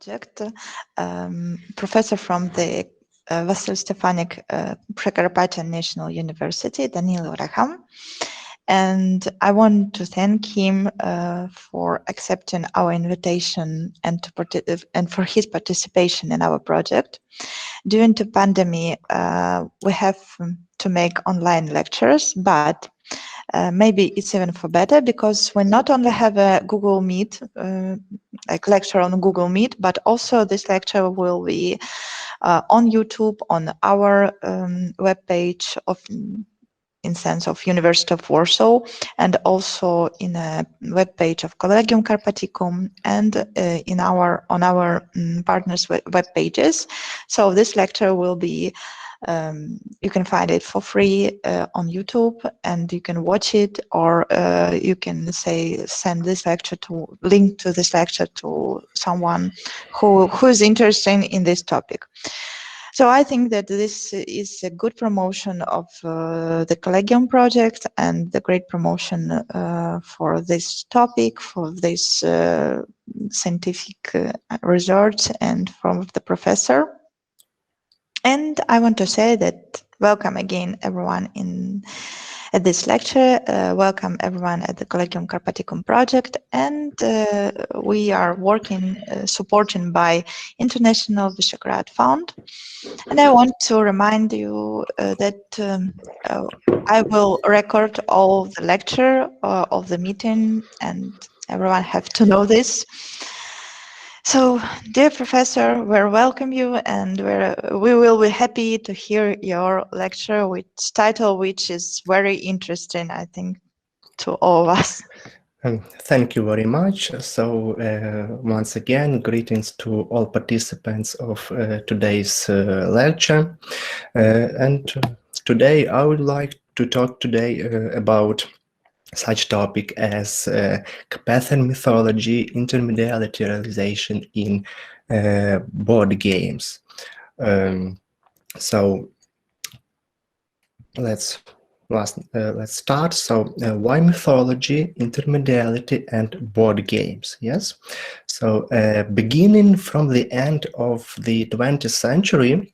project, professor from the Vasyl Stefanyk Precarpathian National University, Danylo Rega. And I want to thank him for accepting our invitation and for his participation in our project. During the pandemic, we have to make online lectures, but maybe it's even for better, because we not only have a Google Meet, like lecture on Google Meet, but also this lecture will be on YouTube, on our webpage of in sense of University of Warsaw, and also in a webpage of Collegium Carpathicum, and on our partners' web pages. So this lecture will be, you can find it for free on YouTube, and you can watch it, or you can send this lecture link to this lecture to someone who is interested in this topic. So I think that this is a good promotion of the Collegium project, and the great promotion for this topic, for this scientific research, and from the professor. And I want to say that welcome again everyone at this lecture. Welcome everyone at the Collegium Carpathicum project, and we are working, supported by International Visegrad Fund. And I want to remind you that I will record all the lecture of the meeting, and everyone have to know this. So, dear professor, we welcome you, and we will be happy to hear your lecture, which is very interesting, I think, to all of us. Thank you very much. So, once again, greetings to all participants of today's lecture. And today, I would like to talk today about such topic as Carpathian mythology, intermediality realization in board games. So let's start. So why mythology, intermediality, and board games? Yes. So beginning from the end of the 20th century,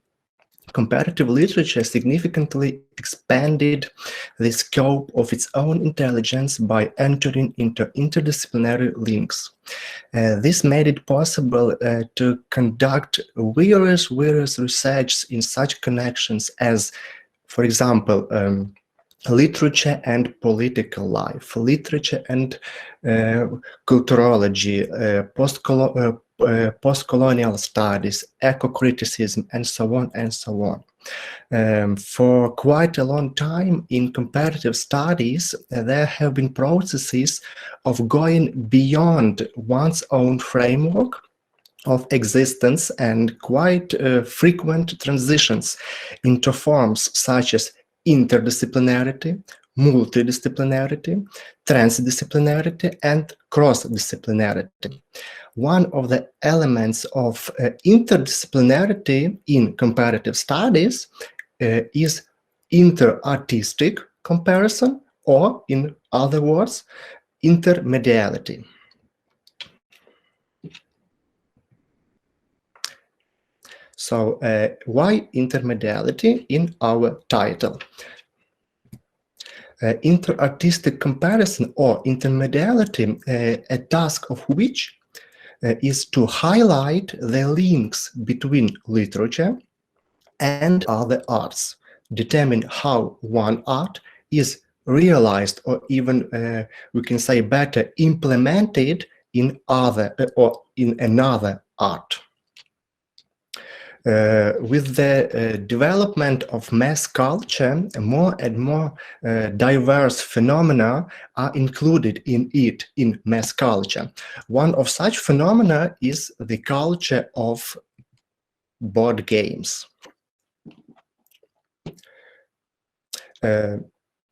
comparative literature significantly expanded the scope of its own intelligence by entering into interdisciplinary links. This made it possible to conduct various research in such connections as, for example, literature and political life, literature and culturology, post-colonial studies, eco-criticism, and so on and so on. For quite a long time in comparative studies, there have been processes of going beyond one's own framework of existence and quite frequent transitions into forms such as interdisciplinarity, multidisciplinarity, transdisciplinarity, and cross-disciplinarity. One of the elements of interdisciplinarity in comparative studies is inter-artistic comparison, or in other words, intermediality. So why intermediality in our title? Inter-artistic comparison, or intermediality, a task of which is to highlight the links between literature and other arts, determine how one art is realized, or even we can say better, implemented in other or in another art. With the development of mass culture, more and more diverse phenomena are included in mass culture. One of such phenomena is the culture of board games.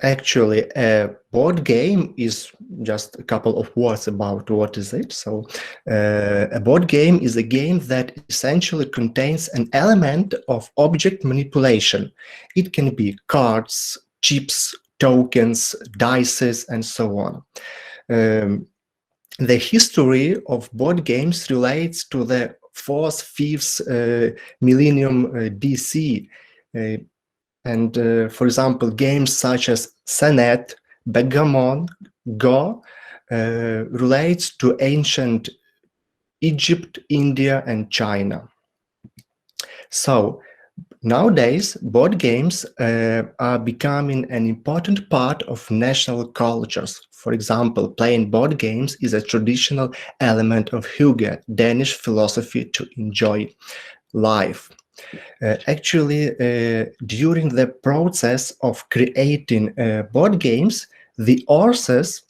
Actually, a board game is just a couple of words about what is it. So a board game is a game that essentially contains an element of object manipulation. It can be cards, chips, tokens, dice, and so on. The history of board games relates to the 4th, 5th millennium BC. And for example, games such as Senet, Backgammon, Go relates to ancient Egypt, India, and China. So nowadays, board games are becoming an important part of national cultures. For example, playing board games is a traditional element of hygge, Danish philosophy to enjoy life. Actually, during the process of creating board games, the authors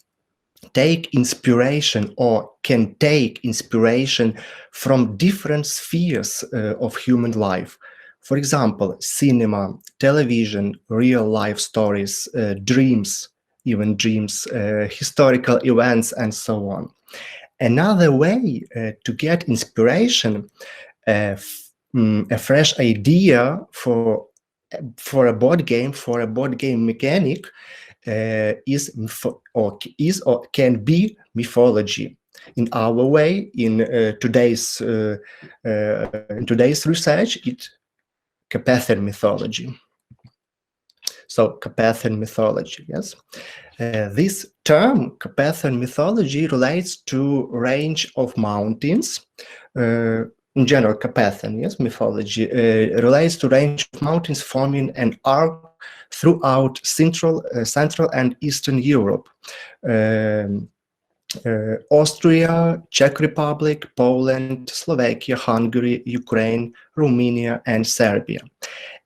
take inspiration or can take inspiration from different spheres of human life. For example, cinema, television, real life stories, dreams, even dreams, historical events, and so on. Another way to get inspiration, a fresh idea for a board game, for a board game mechanic, is or can be mythology. In our way, in today's research, it's Carpathian mythology. So Carpathian mythology, yes. This term, Carpathian mythology, relates to range of mountains. In general, Carpathian, yes, mythology relates to range of mountains forming an arc throughout Central and Eastern Europe. Austria, Czech Republic, Poland, Slovakia, Hungary, Ukraine, Romania, and Serbia.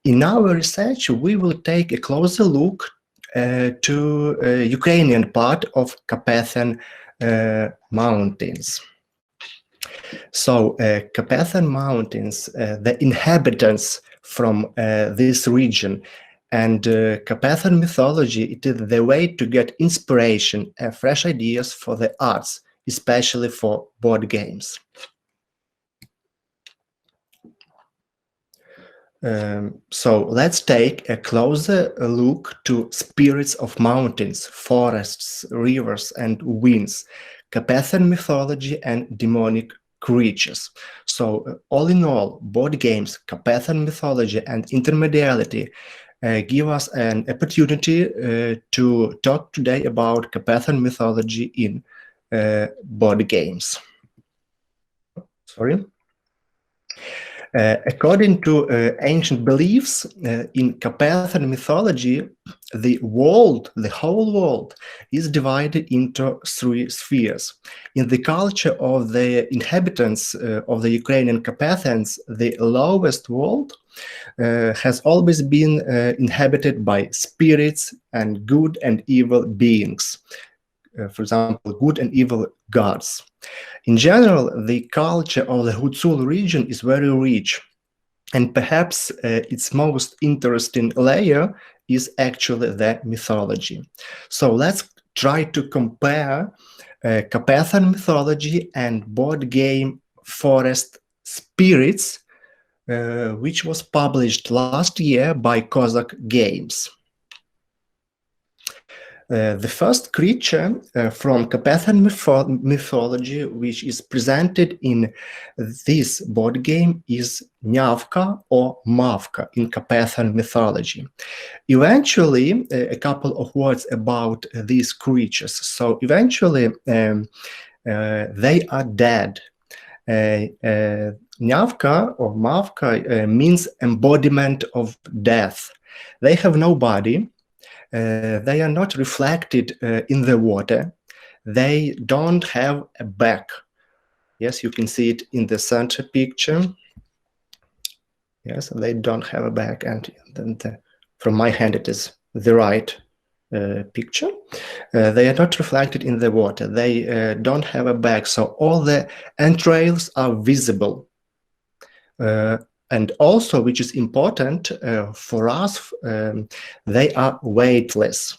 In our research, we will take a closer look to Ukrainian part of Carpathian mountains. So, Carpathian mountains, the inhabitants from this region, and Carpathian mythology, it is the way to get inspiration and fresh ideas for the arts, especially for board games. So let's take a closer look to spirits of mountains, forests, rivers, and winds, Carpathian mythology, and demonic creatures. So all in all, board games, Carpathian mythology, and intermediality give us an opportunity to talk today about Carpathian mythology in board games. Sorry. According to ancient beliefs, in Carpathian mythology, the whole world, is divided into 3 spheres. In the culture of the inhabitants of the Ukrainian Carpathians, the lowest world has always been inhabited by spirits and good and evil beings. For example, good and evil gods. In general, the culture of the Hutzul region is very rich, and perhaps its most interesting layer is actually the mythology. So let's try to compare Carpathian mythology and board game Forest Spirits, which was published last year by Cossack Games. The first creature from Carpathian mythology, which is presented in this board game, is Nyavka or Mafka in Carpathian mythology. Eventually, a couple of words about these creatures. So eventually, they are dead. Nyavka or Mafka means embodiment of death. They have no body. They are not reflected in the water. They don't have a back. Yes, you can see it in the center picture. Yes, they don't have a back, and then from my hand it is the right picture. They are not reflected in the water. They don't have a back, so all the entrails are visible. And also, which is important for us, they are weightless.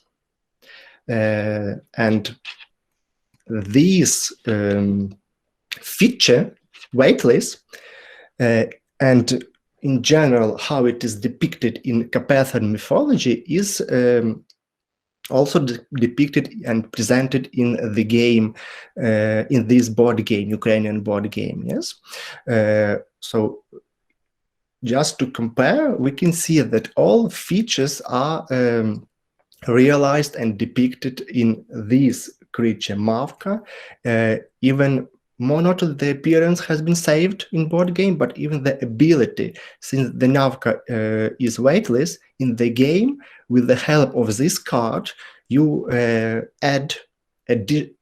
And these feature, weightless, and in general, how it is depicted in Carpathian mythology is also depicted and presented in the game, in this board game, Ukrainian board game. Yes, so just to compare, we can see that all features are realized and depicted in this creature, Mafka. Even more not the appearance has been saved in board game, but even the ability, since the Nyavka is weightless in the game. With the help of this card, you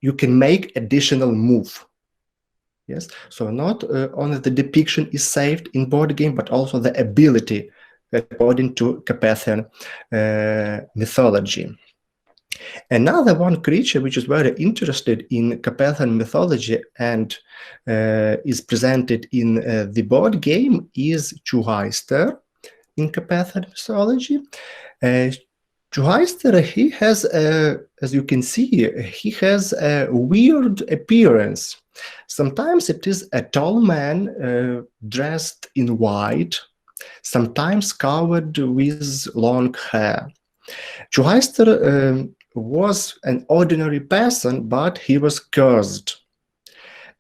you can make additional move. Yes, so not only the depiction is saved in board game, but also the ability, according to Carpathian mythology. Another one creature which is very interested in Carpathian mythology and is presented in the board game is Joeyster in Carpathian mythology. Joeyster, he has, as you can see, he has a weird appearance. Sometimes it is a tall man dressed in white, sometimes covered with long hair. Joeyster was an ordinary person, but he was cursed.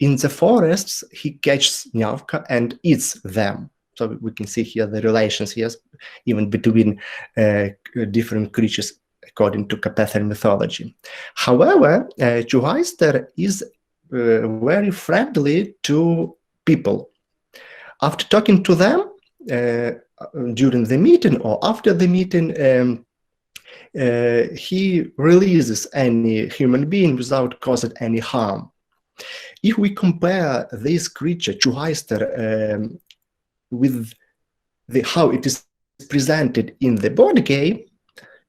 In the forests, he catches Nyavka and eats them. So we can see here the relations, yes, even between different creatures according to Carpathian mythology. However, Joeyster is very friendly to people. After talking to them during the meeting or after the meeting, he releases any human being without causing any harm. If we compare this creature, Joeyster, with how it is presented in the board game,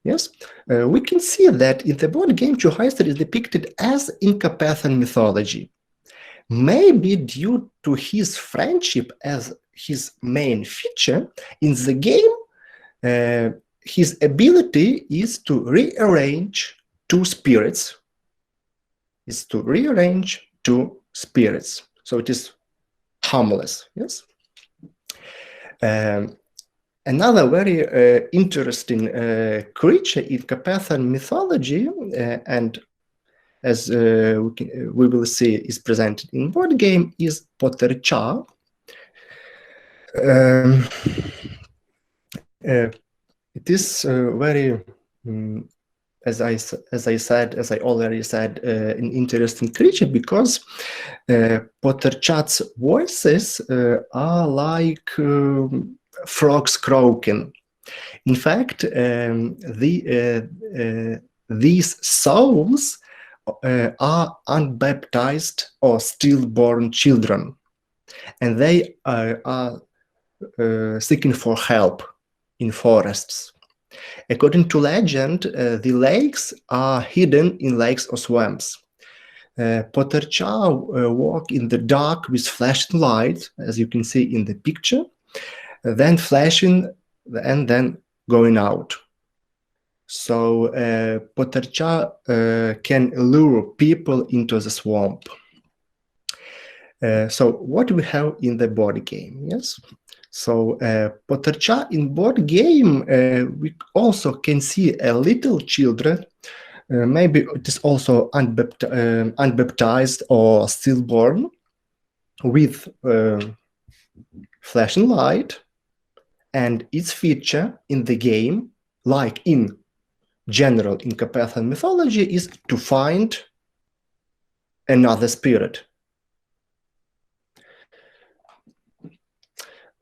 yes, we can see that in the board game, Joeyster is depicted as in Carpathian mythology. Maybe due to his friendship as his main feature in the game, his ability is to rearrange two spirits. So it is harmless. Yes. Another very interesting creature in Carpathian mythology, and as we will see is presented in board game, is Potarcha. It is very, as I already said, an interesting creature because Potarcha's voices are like frogs croaking. In fact, these souls are unbaptized or stillborn children, and they are seeking for help in forests. According to legend, the lakes are hidden in lakes or swamps. Potarcha walk in the dark with flashing light, as you can see in the picture, then flashing and then going out. So Potarcha can lure people into the swamp. So what do we have in the board game? Yes. So Potarcha in board game, we also can see a little children. Maybe it is also unbaptized or stillborn, with flashing light, and its feature in the game, like in general in Carpathian mythology, is to find another spirit.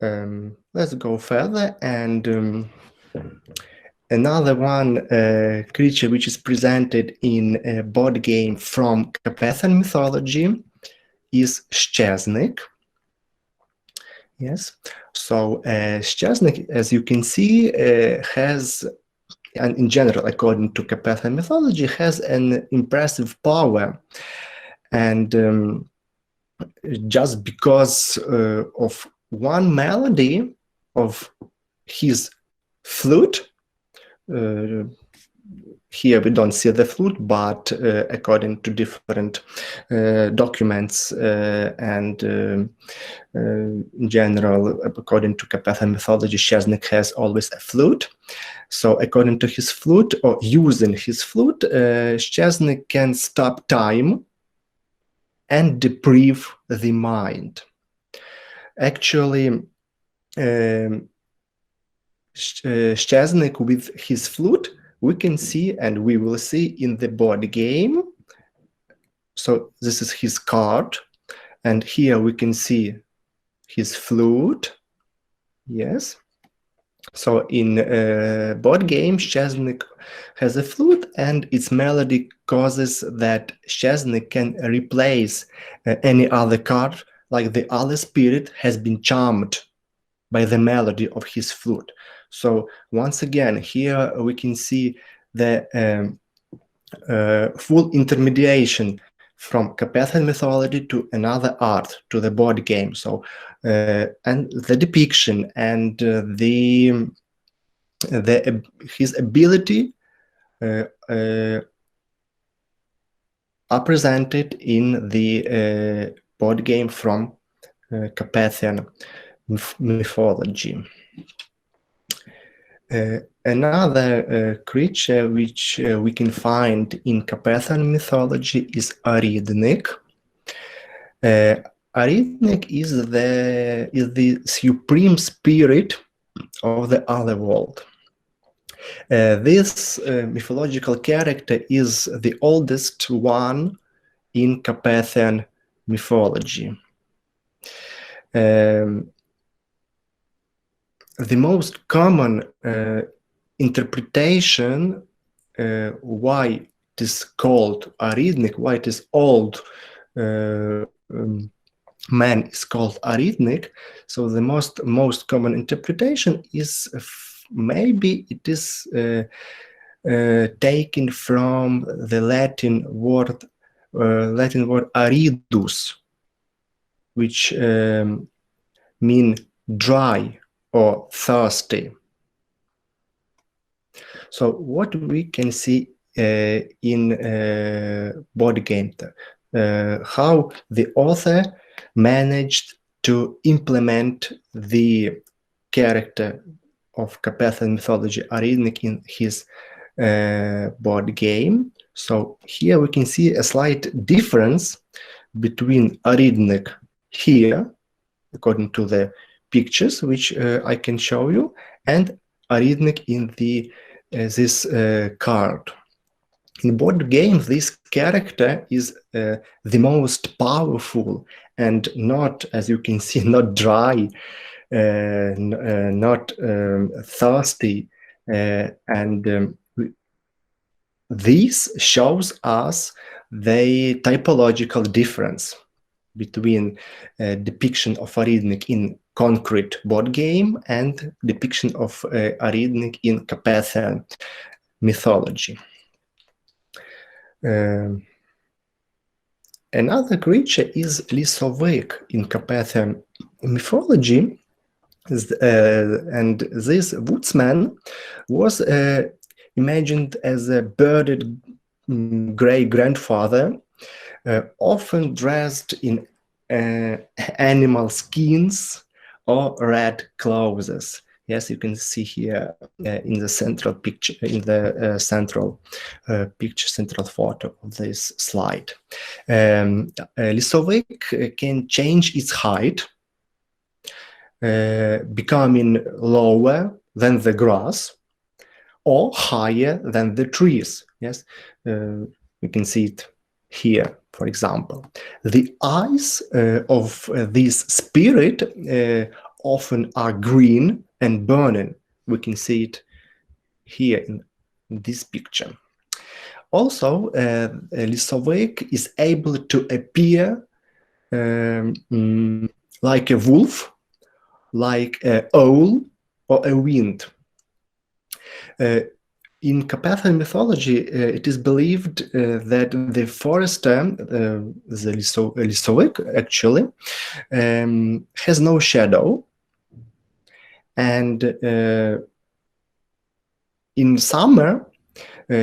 Let's go further, and another one creature which is presented in a board game from Carpathian mythology is Zaznik. Yes, so Zaznik, as you can see, has, and in general, according to Carpathian mythology, has an impressive power, and just because of one melody of his flute, here we don't see the flute, but according to different documents and in general, according to Carpathian mythology, Zaznik has always a flute. So according to his flute, or using his flute, Zaznik can stop time and deprive the mind. Actually, Zaznik with his flute, we can see, and we will see in the board game. So this is his card, and here we can see his flute. Yes. So in board game, Zaznik has a flute, and its melody causes that Zaznik can replace any other card, like the other spirit has been charmed by the melody of his flute. So once again, here we can see the full intermediation from Carpathian mythology to another art, to the board game. So and the depiction and his ability are presented in the board game from Carpathian mythology. Another creature which we can find in Carpathian mythology is Arrhythmic. Arrhythmic is the supreme spirit of the other world. This mythological character is the oldest one in Carpathian mythology. The most common interpretation why it is called Arrhythmic, why it is old man is called Arrhythmic. So the most common interpretation is maybe it is taken from the Latin word aridus, which mean dry or thirsty. So what we can see in board game, how the author managed to implement the character of Carpathian mythology Arrhythmic in his board game. So here we can see a slight difference between Arrhythmic here, according to the pictures which I can show you, and Arrhythmic in the this card. In board games, this character is the most powerful and not, as you can see, not dry, not thirsty, and this shows us the typological difference between depiction of Arrhythmic in concrete board game and depiction of Arrhythmic in Carpathian mythology. Another creature is Elizovec in Carpathian mythology, and this woodsman was imagined as a bearded great-grandfather, often dressed in animal skins or red clothes. Yes, you can see here in the central picture, in the central picture, central photo of this slide. Elizovec can change its height, becoming lower than the grass or higher than the trees. Yes, we can see it here, for example. The eyes of this spirit often are green and burning. We can see it here in this picture. Also, Elizovec is able to appear like a wolf, like an owl, or a wind. In Carpathian mythology, it is believed that the forester, the Elizovec, actually, has no shadow, and in summer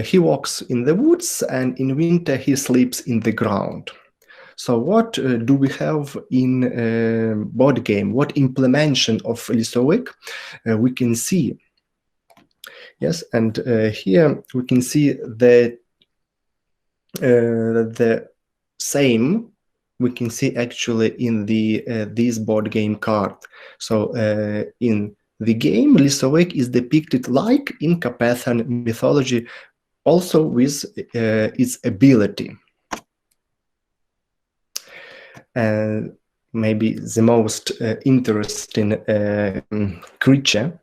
He walks in the woods, and in winter he sleeps in the ground. So what do we have in board game? What implementation of Elizovec we can see? Yes, and here we can see the same we can see actually in the this board game card. So in the game, Elizovec is depicted like in Carpathian mythology, also with its ability. Maybe the most interesting creature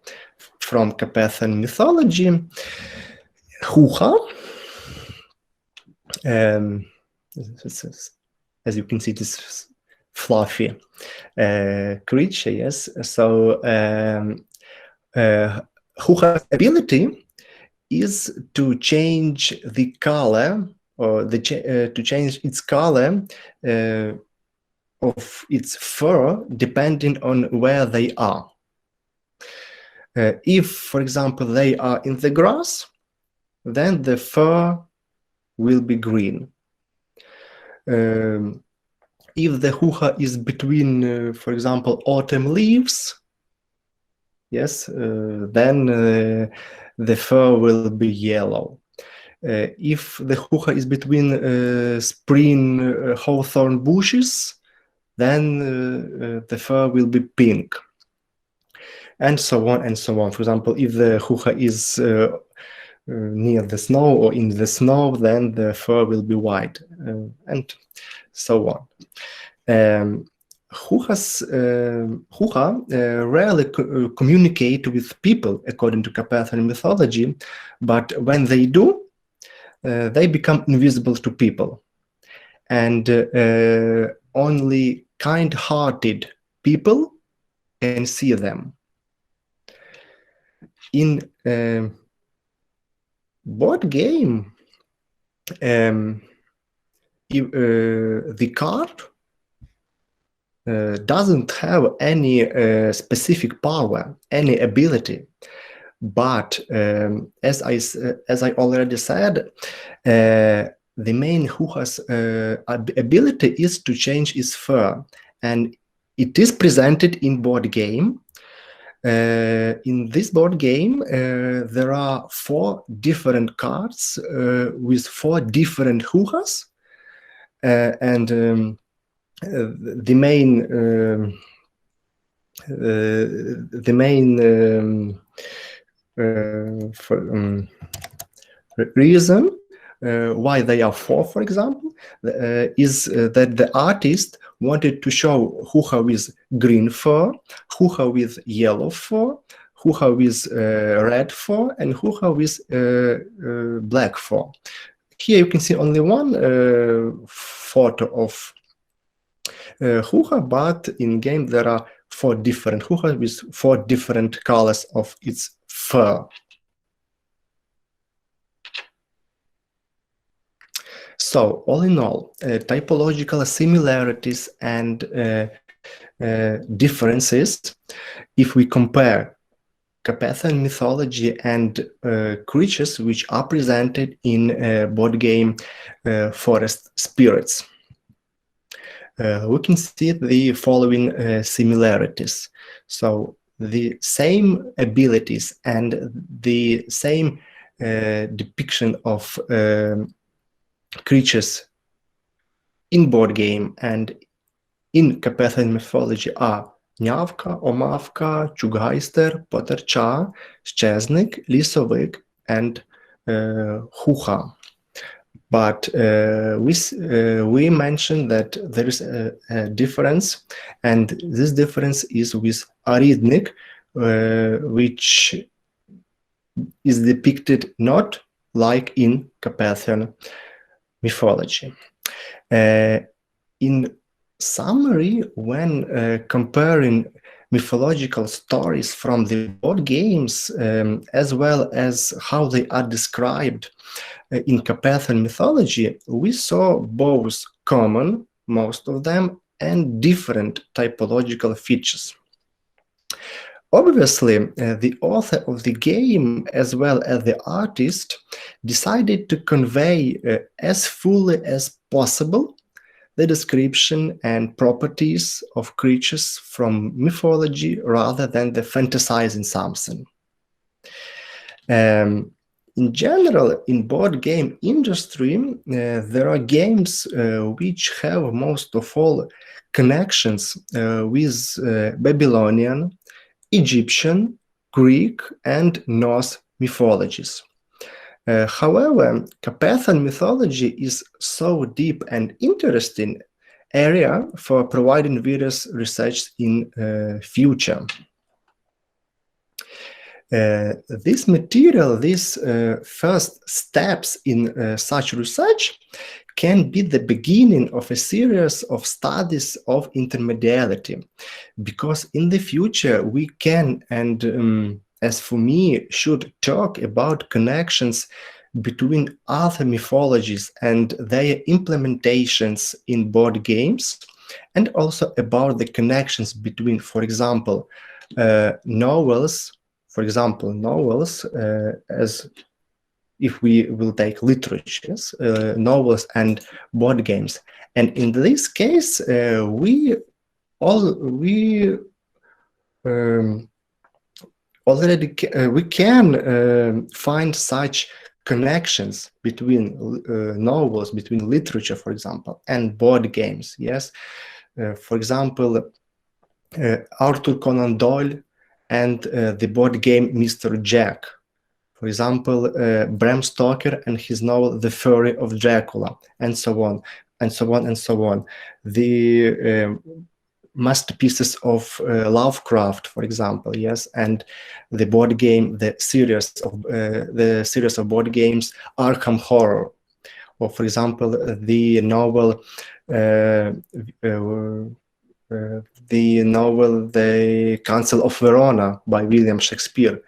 from Carpathian mythology, Hucha. As you can see, this fluffy creature, yes. So Hucha's ability is to change the color, or to change its color of its fur depending on where they are. If, for example, they are in the grass, then the fur will be green. If the Hucha is between, for example, autumn leaves, yes, then the fur will be yellow. If the Hucha is between spring hawthorn bushes, then the fur will be pink, and so on and so on. For example, if the Hucha is near the snow or in the snow, then the fur will be white, and so on. Hucha rarely communicate with people according to Carpathian mythology, but when they do, they become invisible to people, and only kind-hearted people can see them. In board game, the card doesn't have any specific power, any ability, but as I already said, the main Hucha's ability is to change its fur, and it is presented in board game. In this board game, there are 4 different cards with 4 different Huchas, and the main reason why they are 4, for example, is that the artist wanted to show Hucha with green fur, Hucha with yellow fur, Hucha with red fur, and Hucha with black fur. Here you can see only one photo of Hucha, but in game there are 4 different Huchas with 4 different colors of its fur. So, all in all, typological similarities and differences, if we compare Carpathian mythology and creatures which are presented in board game Forest Spirits, we can see the following similarities. So, the same abilities and the same depiction of creatures in board game and in Carpathian mythology are Nyavka or Mafka, Heister, Potarcha, Zaznik, Elizovec, and Hucha. But we mentioned that there is a difference, and this difference is with Arrhythmic, which is depicted not like in Carpathian mythology. In summary, when comparing mythological stories from the board games, as well as how they are described in Carpathian mythology, we saw both common, most of them, and different typological features. Obviously, the author of the game, as well as the artist, decided to convey as fully as possible the description and properties of creatures from mythology rather than the fantasizing something. In general, in board game industry, there are games which have most of all connections with Babylonian, Egyptian, Greek, and Norse mythologies. However, Carpathian mythology is so deep and interesting area for providing various research in future. This material, these first steps in such research can be the beginning of a series of studies of intermediality, because in the future we can, and as for me, should talk about connections between other mythologies and their implementations in board games, and also about the connections between, for example, novels, as if we will take literatures, novels and board games. And in this case, we can find such connections between novels, between literature, for example, and board games. Yes, for example, Arthur Conan Doyle and the board game Mr. Jack. For example, Bram Stoker and his novel The Fury of Dracula, and so on, and so on, and so on. The masterpieces of Lovecraft, for example, yes, and the board game, the series of board games Arkham Horror, or for example, the novel The Council of Verona by William Shakespeare.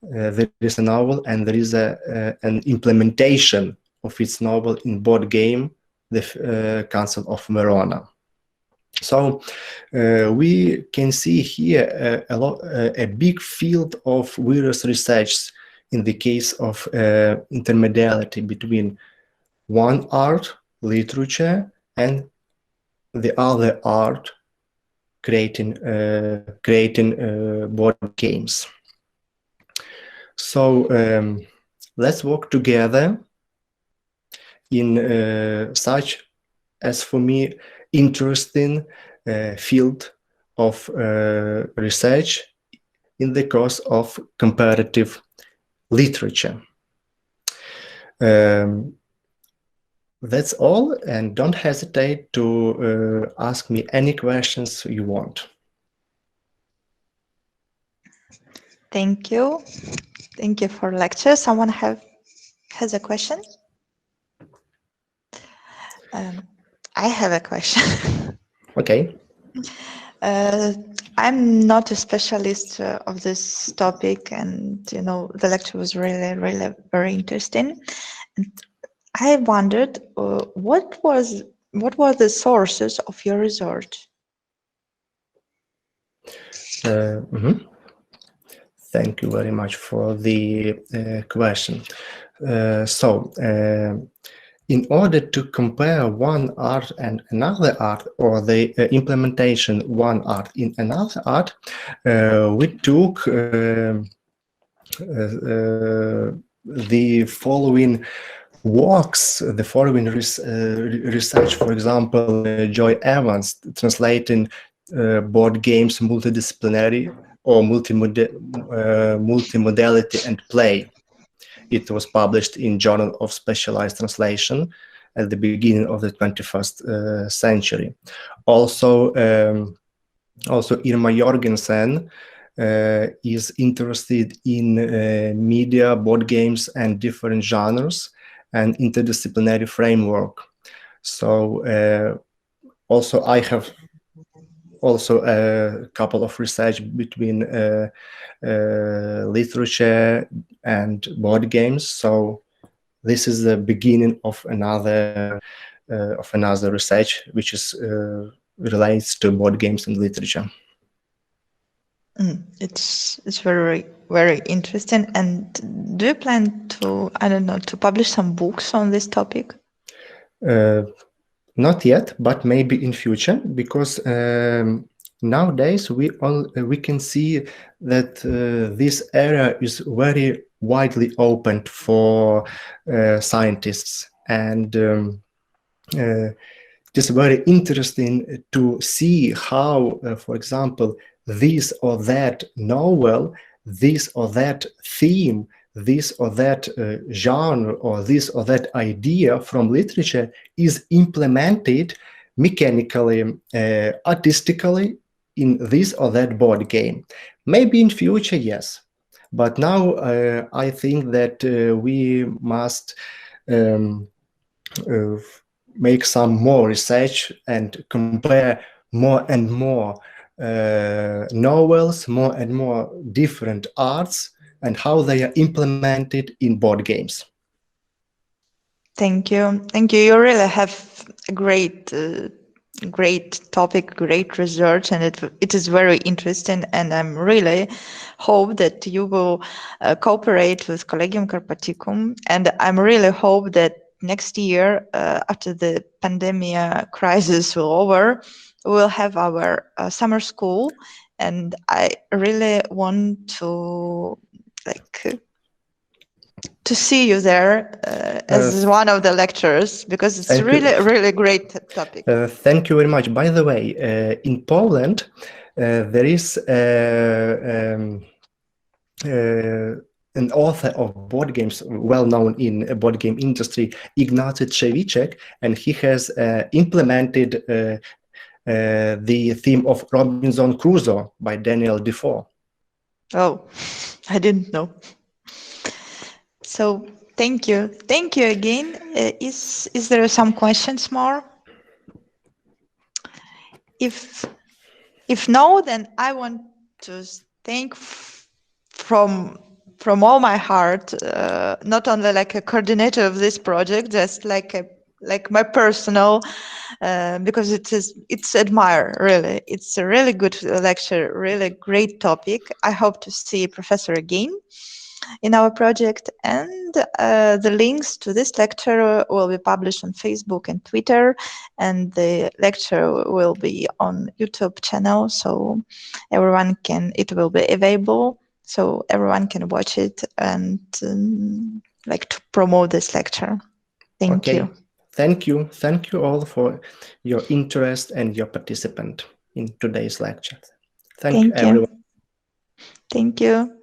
There is a novel, and there is an implementation of its novel in board game, The Council of Verona. So we can see here a big field of various research in the case of intermediality between one art, literature, and the other art, creating board games. So let's work together in such, as for me, interesting field of research in the course of comparative literature. That's all, and don't hesitate to ask me any questions you want. Thank you. Thank you for lecture. Someone has a question? I have a question. Okay. I'm not a specialist of this topic, and the lecture was really, really very interesting. And I wondered what were the sources of your research? Thank you very much for the question. In order to compare one art and another art, or the implementation one art in another art, we took the following works, the following research. For example, Joy Evans translating board games multidisciplinary or multimodality and play. It was published in Journal of Specialized Translation at the beginning of the 21st century. Also Irma Jorgensen is interested in media, board games, and different genres and interdisciplinary framework. So also I have also a couple of research between literature and board games. So this is the beginning of another research which is relates to board games and literature. It's very, very interesting. And do you plan to, I don't know, to publish some books on this topic? Not yet, but maybe in future, because nowadays we can see that this area is very widely opened for scientists, and it is very interesting to see how, for example, this or that novel, this or that theme, this or that genre, or this or that idea from literature is implemented mechanically, artistically in this or that board game. Maybe in future, yes. But now I think that we must make some more research and compare more and more novels, more and more different arts, and how they are implemented in board games. Thank you. Thank you. You really have a great topic, great research, and it is very interesting. And I'm really hope that you will cooperate with Collegium Carpathicum. And I'm really hope that next year, after the pandemic crisis will over, we'll have our summer school. And I really want to to see you there as one of the lecturers, because it's really great topic. Thank you very much. By the way, in Poland, there is an author of board games, well known in the board game industry, Ignacy Trzewiczek, and he has implemented the theme of Robinson Crusoe by Daniel Defoe. Oh, I didn't know. So thank you again. Is there some questions more? If no, then I want to thank from all my heart, not only like a coordinator of this project, just like my personal, because it's admire, really. It's a really good lecture, really great topic. I hope to see Professor again in our project, and the links to this lecture will be published on Facebook and Twitter, and the lecture will be on YouTube channel, so it will be available, so everyone can watch it and like to promote this lecture. Thank you. Thank you all for your interest and your participation in today's lecture. Thank you, everyone. Thank you.